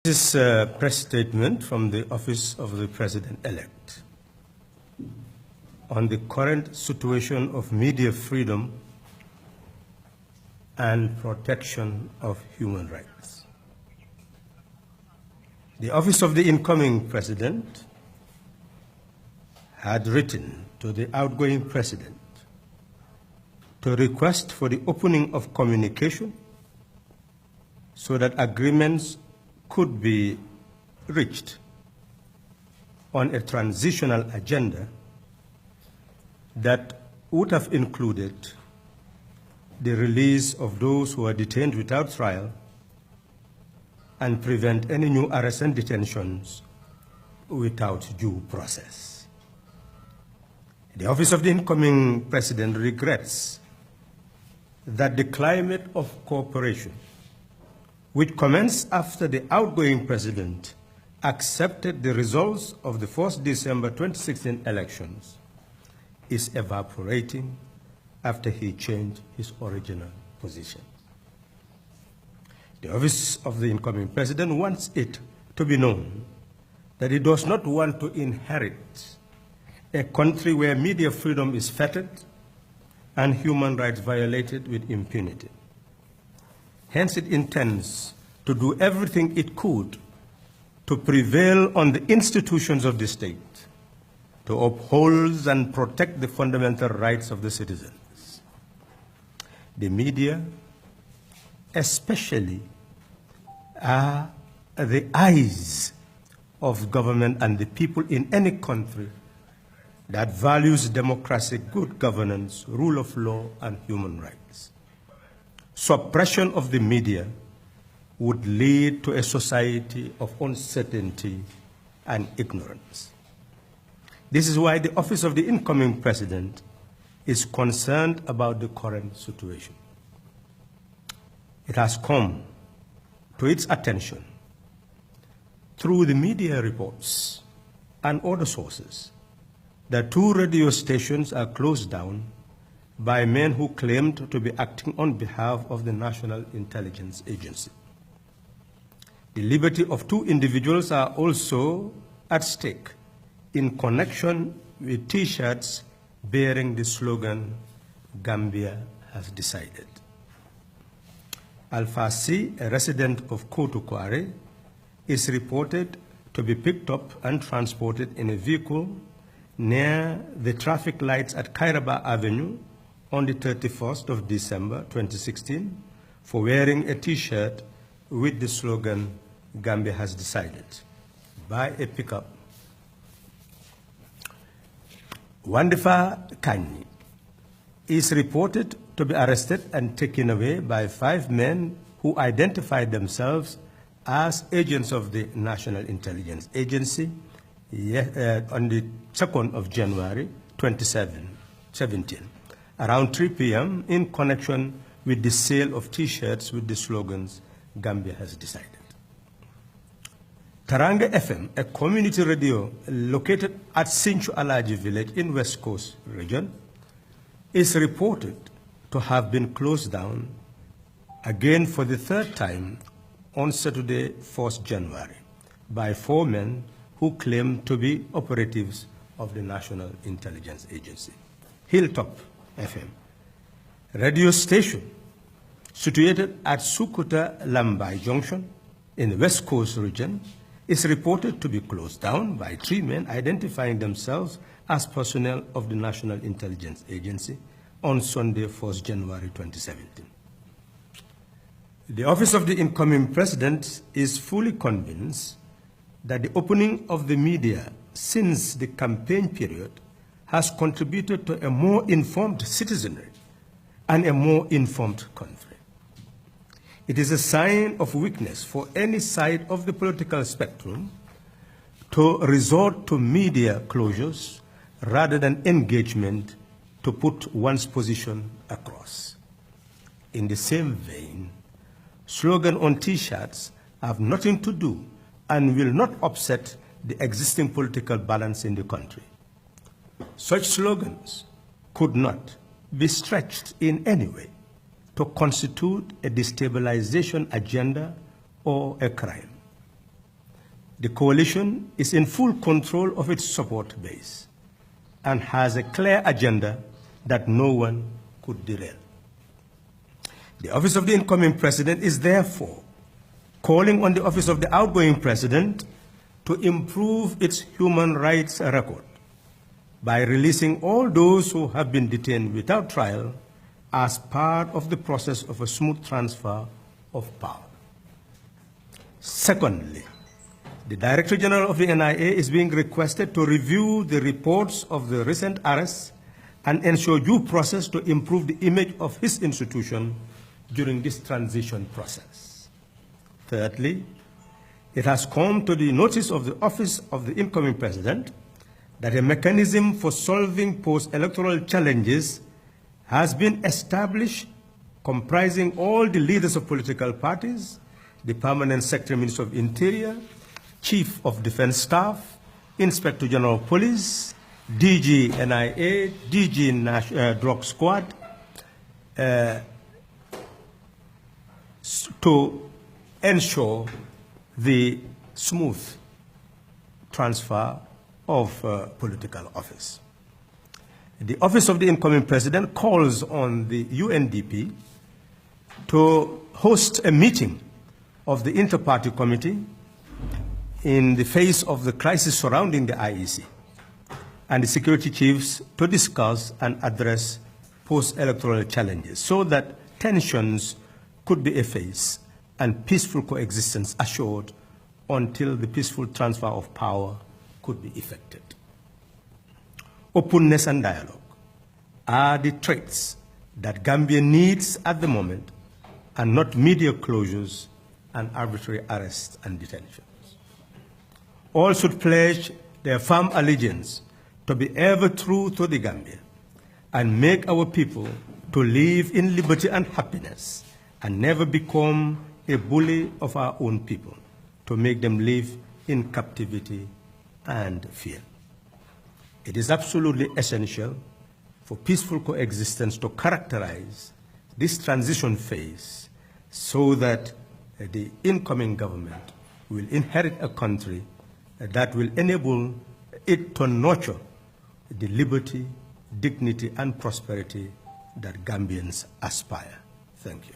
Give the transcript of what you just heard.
This is a press statement from the Office of the President-elect on the current situation of media freedom and protection of human rights. The Office of the incoming President had written to the outgoing President to request for the opening of communication so that agreements could be reached on a transitional agenda that would have included the release of those who are detained without trial and prevent any new arrests and detentions without due process. The Office of the incoming President regrets that the climate of cooperation, which commenced after the outgoing President accepted the results of the 1st December 2016 elections, is evaporating after he changed his original position. The Office of the incoming President wants it to be known that it does not want to inherit a country where media freedom is fettered and human rights violated with impunity. Hence, it intends to do everything it could to prevail on the institutions of the state, to uphold and protect the fundamental rights of the citizens. The media, especially, are the eyes of government and the people in any country that values democracy, good governance, rule of law, and human rights. Suppression of the media would lead to a society of uncertainty and ignorance. This is why the Office of the incoming President is concerned about the current situation. It has come to its attention through the media reports and other sources that 2 radio stations are closed down by men who claimed to be acting on behalf of the National Intelligence Agency. The liberty of 2 individuals are also at stake in connection with T-shirts bearing the slogan, "Gambia has decided." Alfasi, a resident of Kotukware, is reported to be picked up and transported in a vehicle near the traffic lights at Kairaba Avenue on the 31st of December 2016 for wearing a T-shirt with the slogan, "Gambia has decided," by a pickup. Wandifa Kanyi is reported to be arrested and taken away by 5 men who identified themselves as agents of the National Intelligence Agency on the 2nd of January 2017, around 3 p.m. in connection with the sale of T-shirts with the slogans, "Gambia has decided." Taranga FM, a community radio located at Sinchu Alaji village in West Coast region, is reported to have been closed down again for the 3rd time on Saturday, 1st January, by 4 men who claim to be operatives of the National Intelligence Agency. Hilltop FM, radio station situated at Sukuta Lambai Junction in the West Coast region, is reported to be closed down by 3 men identifying themselves as personnel of the National Intelligence Agency on Sunday, 1st January 2017. The Office of the incoming President is fully convinced that the opening of the media since the campaign period has contributed to a more informed citizenry and a more informed country. It is a sign of weakness for any side of the political spectrum to resort to media closures rather than engagement to put one's position across. In the same vein, slogans on T-shirts have nothing to do and will not upset the existing political balance in the country. Such slogans could not be stretched in any way to constitute a destabilization agenda or a crime. The coalition is in full control of its support base and has a clear agenda that no one could derail. The office of the incoming president is therefore calling on the office of the outgoing president to improve its human rights record by releasing all those who have been detained without trial as part of the process of a smooth transfer of power. Secondly, the Director General of the NIA is being requested to review the reports of the recent arrests and ensure due process to improve the image of his institution during this transition process. Thirdly, it has come to the notice of the office of the incoming president that a mechanism for solving post-electoral challenges has been established comprising all the leaders of political parties, the Permanent Secretary Minister of Interior, Chief of Defense Staff, Inspector General of Police, DG NIA, DG Drug Squad, to ensure the smooth transfer of political office. The Office of the Incoming President calls on the UNDP to host a meeting of the Inter-Party Committee in the face of the crisis surrounding the IEC and the security chiefs to discuss and address post-electoral challenges so that tensions could be effaced and peaceful coexistence assured until the peaceful transfer of power could be effected. Openness and dialogue are the traits that Gambia needs at the moment, and not media closures and arbitrary arrests and detentions. All should pledge their firm allegiance to be ever true to the Gambia and make our people to live in liberty and happiness and never become a bully of our own people, to make them live in captivity and fear. It is absolutely essential for peaceful coexistence to characterize this transition phase so that the incoming government will inherit a country that will enable it to nurture the liberty, dignity, and prosperity that Gambians aspire. Thank you.